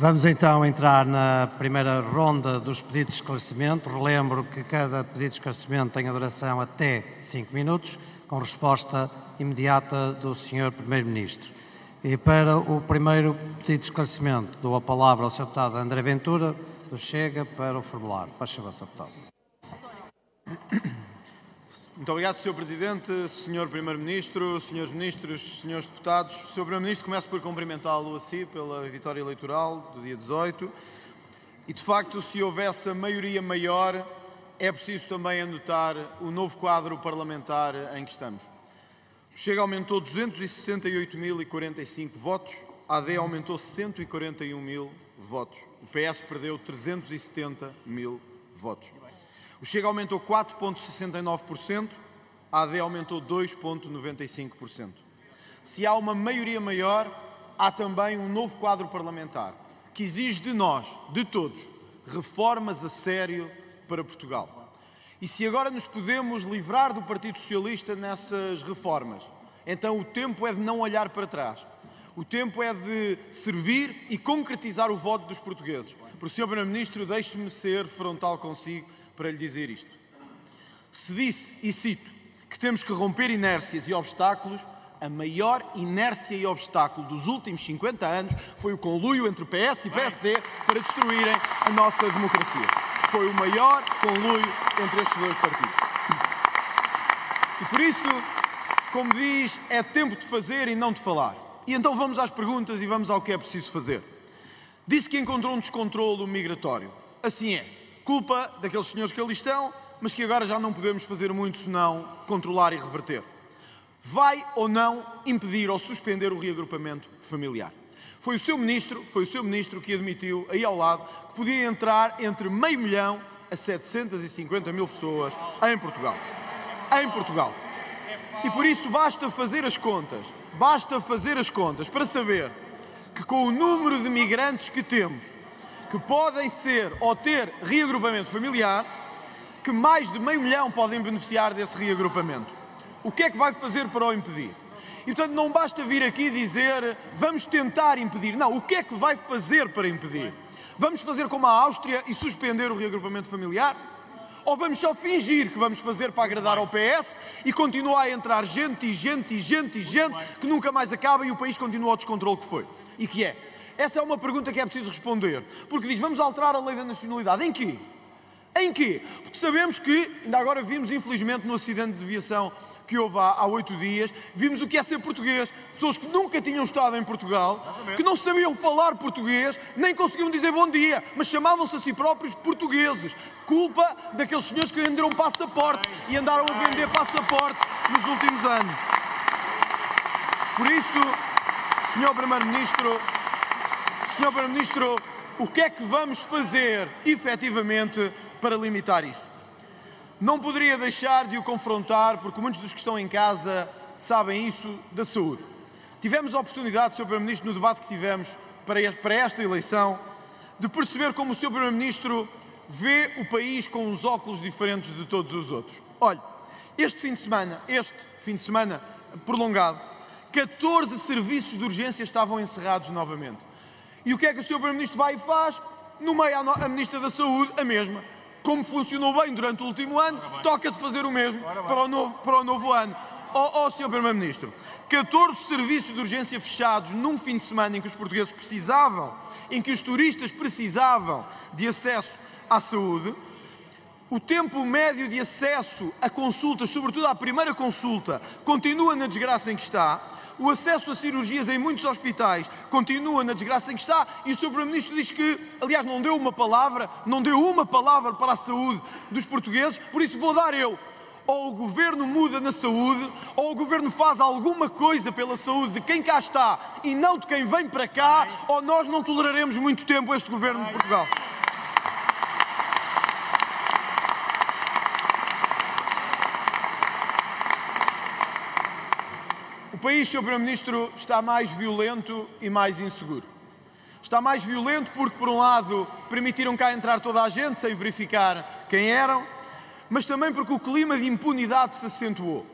Vamos então entrar na primeira ronda dos pedidos de esclarecimento. Relembro que cada pedido de esclarecimento tem a duração até 5 minutos, com resposta imediata do Sr. Primeiro-Ministro. E para o primeiro pedido de esclarecimento, dou a palavra ao Sr. Deputado André Ventura, do Chega, para o formulário. Faz favor, Sr. Deputado. Muito obrigado, Sr. Presidente, Sr. Primeiro-Ministro, Srs. Ministros, Srs. Deputados. Sr. Primeiro-Ministro, começo por cumprimentá-lo a si pela vitória eleitoral do dia 18. E, de facto, se houvesse a maioria maior, é preciso também anotar o novo quadro parlamentar em que estamos. O Chega aumentou 268.045 votos, a AD aumentou 141.000 votos. O PS perdeu 370.000 votos. O Chega aumentou 4,69%, a AD aumentou 2,95%. Se há uma maioria maior, há também um novo quadro parlamentar, que exige de nós, de todos, reformas a sério para Portugal. E se agora nos podemos livrar do Partido Socialista nessas reformas, então o tempo é de não olhar para trás. O tempo é de servir e concretizar o voto dos portugueses. Por Sr. Primeiro-Ministro, deixe-me ser frontal consigo para lhe dizer isto. Se disse, e cito, que temos que romper inércias e obstáculos, a maior inércia e obstáculo dos últimos 50 anos foi o conluio entre PS e PSD para destruírem a nossa democracia. Foi o maior conluio entre estes dois partidos. E por isso, como diz, é tempo de fazer e não de falar. E então vamos às perguntas e vamos ao que é preciso fazer. Disse que encontrou um descontrolo migratório. Assim é. Culpa daqueles senhores que ali estão, mas que agora já não podemos fazer muito senão controlar e reverter. Vai ou não impedir ou suspender o reagrupamento familiar? Foi o seu ministro que admitiu, aí ao lado, que podia entrar entre 500 mil a 750 mil pessoas em Portugal. Em Portugal. E por isso basta fazer as contas para saber que com o número de migrantes que temos, que podem ser ou ter reagrupamento familiar, que mais de 500 mil podem beneficiar desse reagrupamento. O que é que vai fazer para o impedir? E, portanto, não basta vir aqui dizer vamos tentar impedir. Não, o que é que vai fazer para impedir? Vamos fazer como a Áustria e suspender o reagrupamento familiar? Ou vamos só fingir que vamos fazer para agradar ao PS e continuar a entrar gente que nunca mais acaba e o país continua ao descontrole que foi? E que é? Essa é uma pergunta que é preciso responder, porque diz, vamos alterar a lei da nacionalidade. Em quê? Em quê? Porque sabemos que, ainda agora vimos, infelizmente, no acidente de viação que houve há 8 dias, vimos o que é ser português. Pessoas que nunca tinham estado em Portugal, que não sabiam falar português, nem conseguiam dizer bom dia, mas chamavam-se a si próprios portugueses. Culpa daqueles senhores que venderam passaporte e andaram a vender passaportes nos últimos anos. Por isso, Sr. Primeiro-Ministro, o que é que vamos fazer, efetivamente, para limitar isso? Não poderia deixar de o confrontar, porque muitos dos que estão em casa sabem isso, da saúde. Tivemos a oportunidade, Sr. Primeiro-Ministro, no debate que tivemos para esta eleição, de perceber como o Sr. Primeiro-Ministro vê o país com uns óculos diferentes de todos os outros. Olhe, este fim de semana prolongado, 14 serviços de urgência estavam encerrados novamente. E o que é que o Sr. Primeiro-Ministro vai e faz? Nomeia a Ministra da Saúde, a mesma. Como funcionou bem durante o último ano, toca de fazer o mesmo para o novo ano. Sr. Primeiro-Ministro, 14 serviços de urgência fechados num fim de semana em que os portugueses precisavam, em que os turistas precisavam de acesso à saúde. O tempo médio de acesso a consultas, sobretudo à primeira consulta, continua na desgraça em que está. O acesso a cirurgias em muitos hospitais continua na desgraça em que está e o Sr. Primeiro-Ministro diz que, aliás, não deu uma palavra para a saúde dos portugueses, por isso vou dar eu. Ou o Governo muda na saúde, ou o Governo faz alguma coisa pela saúde de quem cá está e não de quem vem para cá, ou nós não toleraremos muito tempo este Governo de Portugal. O país, Sr. Primeiro-Ministro, está mais violento e mais inseguro. Está mais violento porque, por um lado, permitiram cá entrar toda a gente sem verificar quem eram, mas também porque o clima de impunidade se acentuou.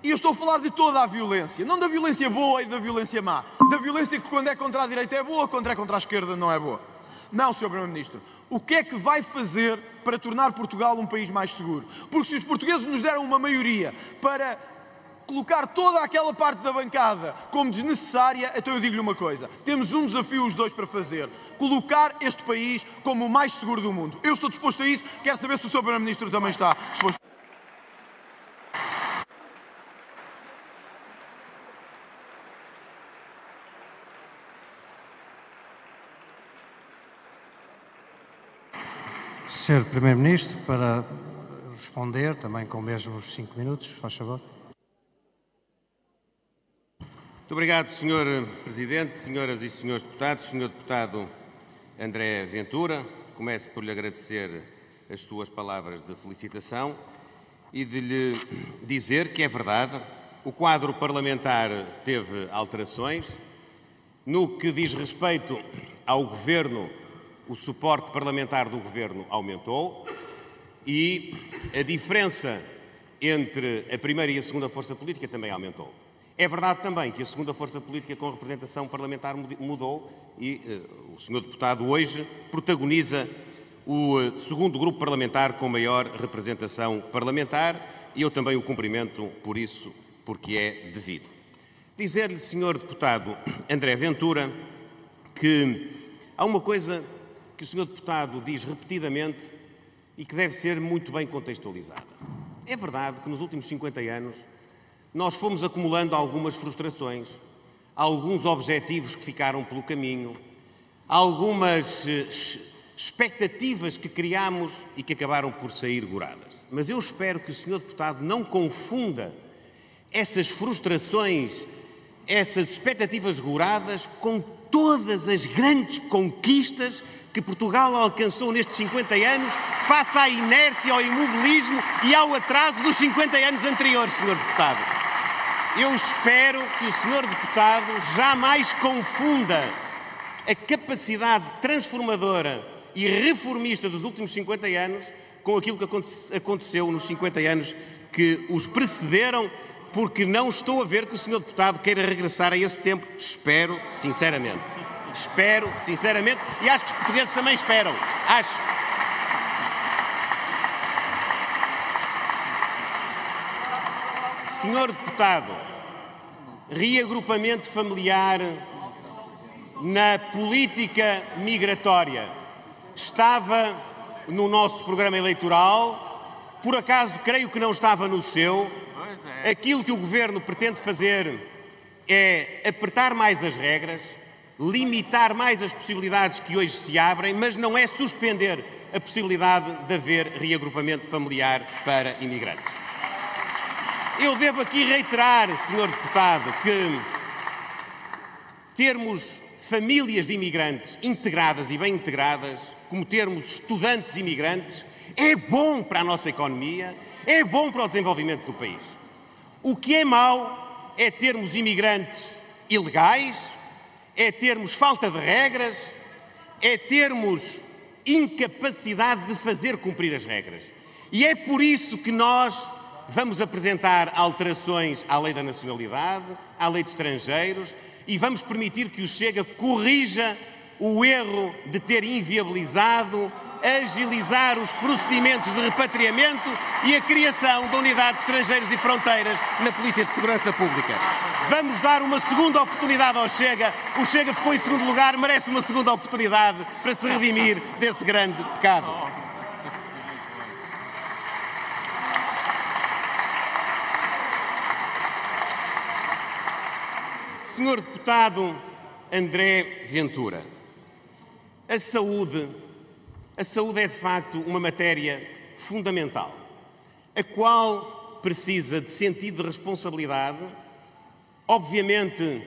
E eu estou a falar de toda a violência, não da violência boa e da violência má, da violência que quando é contra a direita é boa, quando é contra a esquerda não é boa. Não, Sr. Primeiro-Ministro. O que é que vai fazer para tornar Portugal um país mais seguro? Porque se os portugueses nos deram uma maioria para colocar toda aquela parte da bancada como desnecessária, então eu digo-lhe uma coisa. Temos um desafio os dois para fazer. Colocar este país como o mais seguro do mundo. Eu estou disposto a isso. Quero saber se o Sr. Primeiro-Ministro também está disposto. Sr. Primeiro-Ministro, para responder, também com mesmos 5 minutos, faz favor. Muito obrigado, Sr. Presidente, senhoras e senhores deputados. Sr. Deputado André Ventura, começo por lhe agradecer as suas palavras de felicitação e de lhe dizer que é verdade, o quadro parlamentar teve alterações. No que diz respeito ao Governo, o suporte parlamentar do Governo aumentou e a diferença entre a primeira e a segunda força política também aumentou. É verdade também que a segunda força política com representação parlamentar mudou e o Sr. Deputado hoje protagoniza o segundo grupo parlamentar com maior representação parlamentar e eu também o cumprimento por isso, porque é devido. Dizer-lhe, Sr. Deputado André Ventura, que há uma coisa que o Sr. Deputado diz repetidamente e que deve ser muito bem contextualizada. É verdade que nos últimos 50 anos nós fomos acumulando algumas frustrações, alguns objetivos que ficaram pelo caminho, algumas expectativas que criámos e que acabaram por sair goradas. Mas eu espero que o Sr. Deputado não confunda essas frustrações, essas expectativas goradas com todas as grandes conquistas que Portugal alcançou nestes 50 anos, face à inércia, ao imobilismo e ao atraso dos 50 anos anteriores, Sr. Deputado. Eu espero que o Sr. Deputado jamais confunda a capacidade transformadora e reformista dos últimos 50 anos com aquilo que aconteceu nos 50 anos que os precederam, porque não estou a ver que o Sr. Deputado queira regressar a esse tempo. Espero, sinceramente. Espero, sinceramente, e acho que os portugueses também esperam. Acho. Senhor Deputado, reagrupamento familiar na política migratória estava no nosso programa eleitoral, por acaso creio que não estava no seu. Aquilo que o Governo pretende fazer é apertar mais as regras, limitar mais as possibilidades que hoje se abrem, mas não é suspender a possibilidade de haver reagrupamento familiar para imigrantes. Eu devo aqui reiterar, Sr. Deputado, que termos famílias de imigrantes integradas e bem integradas, como termos estudantes imigrantes, é bom para a nossa economia, é bom para o desenvolvimento do país. O que é mau é termos imigrantes ilegais, é termos falta de regras, é termos incapacidade de fazer cumprir as regras. E é por isso que nós vamos apresentar alterações à Lei da Nacionalidade, à Lei de Estrangeiros e vamos permitir que o Chega corrija o erro de ter inviabilizado, agilizar os procedimentos de repatriamento e a criação da Unidade de Estrangeiros e Fronteiras na Polícia de Segurança Pública. Vamos dar uma segunda oportunidade ao Chega. O Chega ficou em segundo lugar, merece uma segunda oportunidade para se redimir desse grande pecado. Senhor Deputado André Ventura, a saúde é de facto uma matéria fundamental, a qual precisa de sentido de responsabilidade, obviamente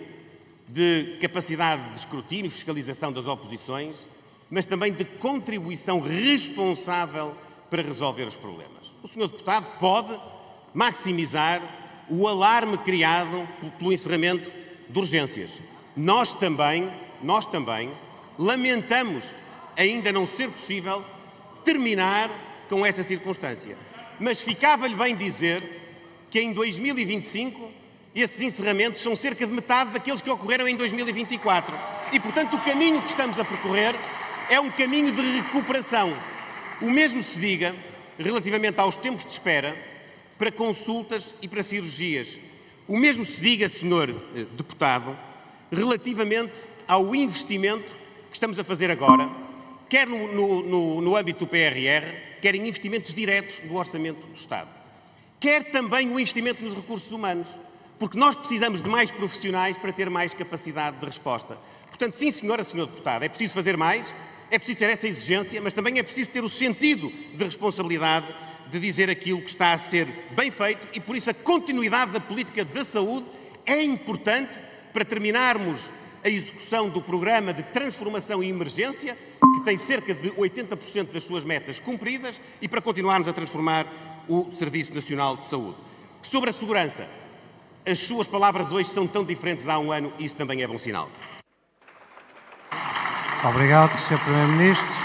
de capacidade de escrutínio e fiscalização das oposições, mas também de contribuição responsável para resolver os problemas. O Sr. Deputado pode maximizar o alarme criado pelo encerramento de urgências. Nós também lamentamos ainda não ser possível terminar com essa circunstância. Mas ficava-lhe bem dizer que em 2025 esses encerramentos são cerca de metade daqueles que ocorreram em 2024. E, portanto, o caminho que estamos a percorrer é um caminho de recuperação. O mesmo se diga relativamente aos tempos de espera para consultas e para cirurgias. O mesmo se diga, Sr. Deputado, relativamente ao investimento que estamos a fazer agora, quer no âmbito do PRR, quer em investimentos diretos do Orçamento do Estado. Quer também o investimento nos recursos humanos, porque nós precisamos de mais profissionais para ter mais capacidade de resposta. Portanto, sim, senhora, senhor deputado, é preciso fazer mais, é preciso ter essa exigência, mas também é preciso ter o sentido de responsabilidade de dizer aquilo que está a ser bem feito e, por isso, a continuidade da política da saúde é importante para terminarmos a execução do programa de transformação e emergência, que tem cerca de 80% das suas metas cumpridas, e para continuarmos a transformar o Serviço Nacional de Saúde. Sobre a segurança, as suas palavras hoje são tão diferentes de há um ano e isso também é bom sinal. Obrigado, Sr. Primeiro-Ministro.